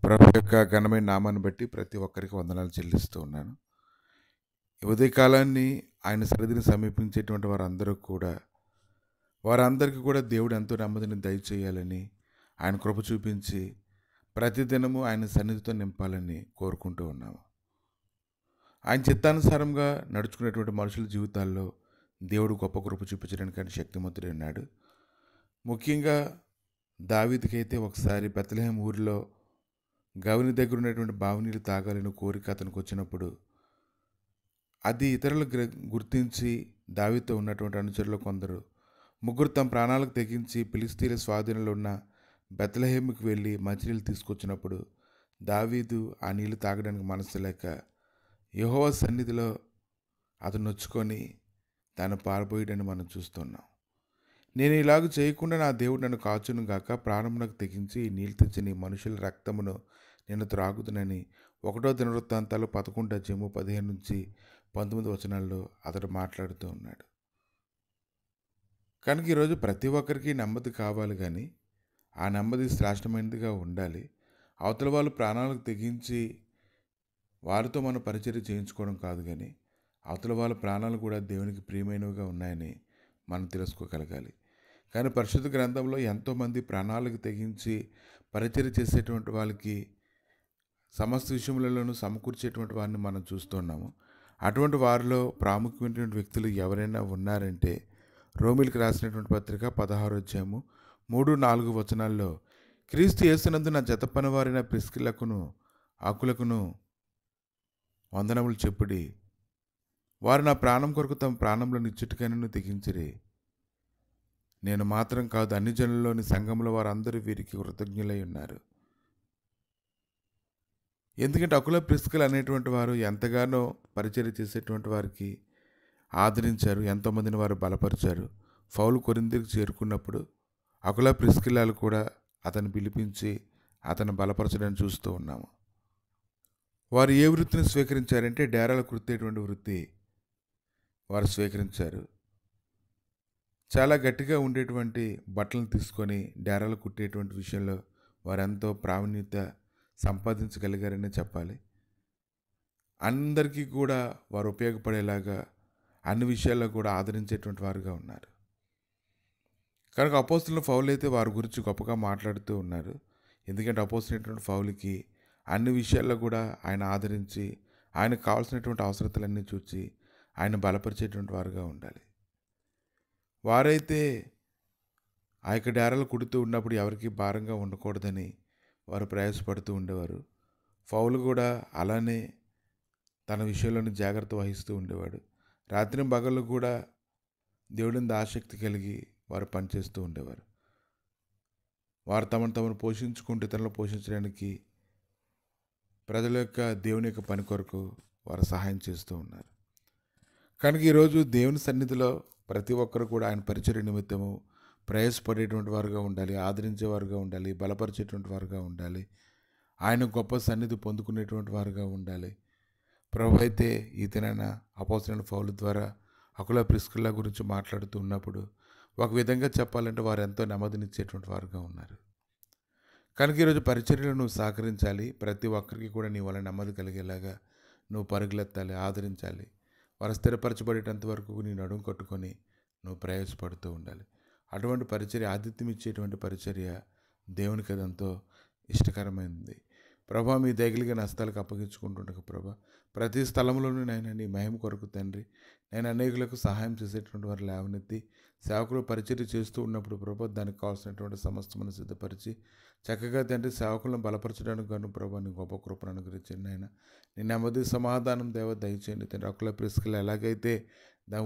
ప్రభు యొక్క ఘనమైన నామాన్ని బట్టి ప్రతి ఒక్కరికి వందనాలు చెల్లిస్తూ ఉన్నాను. ఈ ఉదయకాలాన్ని ఆయన సన్నిధిని సమీపించేటువంటి వారందరికీ కూడా దేవుడు ఎంతో నెమ్మదిని దయచేయాలని, ఆయన కృప చూపించి ప్రతిదినము ఆయన సన్నిధితో నింపాలని కోరుకుంటూ ఉన్నాము. ఆయన చిత్తానుసారంగా నడుచుకునేటువంటి మనుషుల జీవితాల్లో దేవుడు గొప్ప కృప చూపించడానికి ఆయన శక్తిమంతుడు ఉన్నాడు. ముఖ్యంగా దావీదుకైతే ఒకసారి బెత్లెహేం ఊరిలో గవిని దగ్గర ఉన్నటువంటి బావినీళ్ళు తాగాలని కోరిక అతనికి వచ్చినప్పుడు అది ఇతరులు గుర్తించి దావీదుతో ఉన్నటువంటి అనుచరులు కొందరు ముగ్గురు తమ ప్రాణాలకు తెగించి ఫిలిష్తీయుల స్వాధీనంలో ఉన్న బెత్లెహేముకి వెళ్ళి మంచినీళ్ళు తీసుకొచ్చినప్పుడు దావీదు ఆ నీళ్లు తాగడానికి మనసు లేక యెహోవా సన్నిధిలో అతను నొచ్చుకొని తాను పారిపోయాడని మనం చూస్తున్నాం. నేను ఇలాగ చేయకుండా నా దేవుడు నన్ను కాచును గాక, ప్రాణమునకు తెగించి ఈ నీళ్ళు తెచ్చిన ఈ మనుషుల రక్తమును నేను త్రాగుతునని 1 దినవృత్తాంతాలు 11:15-19 వచనాల్లో అతడు మాట్లాడుతూ ఉన్నాడు. కనుక ఈరోజు ప్రతి ఒక్కరికి నెమ్మది కావాలి, కానీ ఆ నెమ్మది శ్రేష్టమైనదిగా ఉండాలి. అవతల వాళ్ళు ప్రాణాలకు తెగించి వారితో మనం పరిచర్య చేయించుకోవడం కాదు, కానీ అవతల వాళ్ళ ప్రాణాలు కూడా దేవునికి ప్రియమైనవిగా ఉన్నాయని మనం తెలుసుకోగలగాలి. కానీ పరిశుద్ధ గ్రంథంలో ఎంతోమంది ప్రాణాలకు తెగించి పరిచర్య చేసేటువంటి వాళ్ళకి సమస్త విషయములలోనూ సమకూర్చేటువంటి వారిని మనం చూస్తున్నాము. అటువంటి వారిలో ప్రాముఖ్యమైనటువంటి వ్యక్తులు ఎవరైనా ఉన్నారంటే రోమిలకు రాసినటువంటి పత్రిక 16వ అధ్యాయము 3-4 వచనాల్లో క్రీస్తు యేసునందు నా జతపని వారైన ప్రిస్కిల్లకును ఆకులకును వందనములు చెప్పుడి, వారు నా ప్రాణం కొరకు తమ ప్రాణంలో నిచ్చుటికైనను తెగించిరి. నేను మాత్రం కాదు, అన్ని జనుల్లోని సంఘంలో వారందరూ వీరికి కృతజ్ఞులై ఉన్నారు. ఎందుకంటే అకుల ప్రిస్కిల్ అనేటువంటి వారు ఎంతగానో పరిచర్య చేసేటువంటి వారికి ఆదరించారు, ఎంతోమందిని వారు బలపరిచారు. పౌలు కొరింథీకి చేరుకున్నప్పుడు అకుల ప్రిస్కిల్లాలు కూడా అతను పిలిపించి అతను బలపరచడానికి చూస్తూ ఉన్నాము. వారు ఏ వృత్తిని స్వీకరించారంటే డేరాలు కుట్టేటువంటి వృత్తి వారు స్వీకరించారు. చాలా గట్టిగా ఉండేటువంటి బట్టలను తీసుకొని డేరాలు కుట్టేటువంటి విషయంలో వారెంతో ప్రావీణ్యత సంపాదించగలిగారని చెప్పాలి. అందరికీ కూడా వారు ఉపయోగపడేలాగా అన్ని విషయాల్లో కూడా ఆదరించేటువంటి వారుగా ఉన్నారు. కనుక అపోస్తలుల పౌలు అయితే వారి గురించి గొప్పగా మాట్లాడుతూ ఉన్నారు. ఎందుకంటే అపోస్తలుడైనటువంటి పౌలుకి అన్ని విషయాల్లో కూడా ఆయన ఆదరించి ఆయనకు కావాల్సినటువంటి అవసరతలన్నీ చూసి ఆయన బలపరిచేటువంటి వారుగా ఉండాలి. వారైతే ఆ యొక్క డేరాలు కుడుతూ ఉన్నప్పుడు ఎవరికి భారంగా ఉండకూడదని వారు ప్రయాసపడుతూ ఉండేవారు. పౌలు కూడా అలానే తన విషయంలోని జాగ్రత్త వహిస్తూ ఉండేవాడు. రాత్రి పగళ్ళు కూడా దేవుడిని ఆసక్తి కలిగి వారు పనిచేస్తూ ఉండేవారు. వారు తమను పోషించుకుంటూ ఇతరులను పోషించడానికి ప్రజల యొక్క దేవుని యొక్క పని కొరకు వారు సహాయం చేస్తూ ఉన్నారు. కనుక ఈరోజు దేవుని సన్నిధిలో ప్రతి ఒక్కరు కూడా ఆయన పరిచర్య నిమిత్తము ప్రయాసపడేటువంటి వారుగా ఉండాలి, ఆదరించేవారుగా ఉండాలి, బలపరిచేటువంటి వారుగా ఉండాలి, ఆయన గొప్ప సన్నిధి పొందుకునేటువంటి వారుగా ఉండాలి. ప్రభు అయితే ఈ దినాన అపోస్తలుడైన పౌలు ద్వారా అకుల ప్రిస్కిల్ల గురించి మాట్లాడుతూ ఉన్నప్పుడు ఒక విధంగా చెప్పాలంటే వారు ఎంతో నెమ్మదినిచ్చేటువంటి వారుగా ఉన్నారు. కనుక ఈరోజు పరిచర్యలో నువ్వు సహకరించాలి. ప్రతి ఒక్కరికి కూడా నీ వల్ల నెమ్మది కలిగేలాగా నువ్వు పరుగులెత్తాలి, ఆదరించాలి. వారు స్థిరపరచబడేటంత వరకు నీ నడుము కట్టుకొని నువ్వు ప్రయాసపడుతూ ఉండాలి. అటువంటి పరిచర్య, ఆతిథ్యం ఇచ్చేటువంటి పరిచర్య దేవునికి అదంతో ఇష్టకరమైనది. ప్రభా, మీ దయగలిగిన హస్తాలకు అప్పగించుకుంటుండగా ప్రభా, ప్రతి స్థలంలోనూ నేను నీ మహిమ కొరకు తండ్రి, నేను అనేకులకు సహాయం చేసేటువంటి వారు లేవనెత్తి సేవకులు పరిచర్య చేస్తూ ఉన్నప్పుడు ప్రభా, దానికి కావాల్సినటువంటి సమస్తమును సిద్ధపరిచి చక్కగా తండ్రి సేవకులను బలపరచడానికి గాను ప్రభా నీ గొప్ప కృపను అనుగ్రహించండి. ఆయన నీ నెమ్మది సమాధానం దేవ దయచేయండి తండ్రి. అకుల ప్రిస్కిల్ల ఎలాగైతే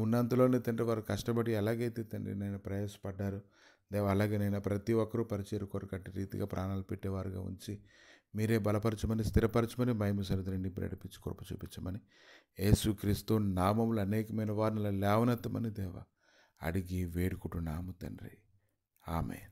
ఉన్నంతలోనే తండ్రి వారు కష్టపడి ఎలాగైతే తండ్రి నేను ప్రయాసపడ్డారు దేవ, అలాగే నేను ప్రతి ఒక్కరూ పరిచర్య కొరకు అట్టి రీతిగా ప్రాణాలు పెట్టేవారుగా ఉంచి మీరే బలపరచమని, స్థిరపరచమని, మహిమ సరిదిని నడిపించి కృప చూపించమని యేసుక్రీస్తు నామములు అనేకమైన వారిని లేవనెత్తమని దేవ అడిగి వేడుకుంటున్నాము తండ్రి. ఆమేన్.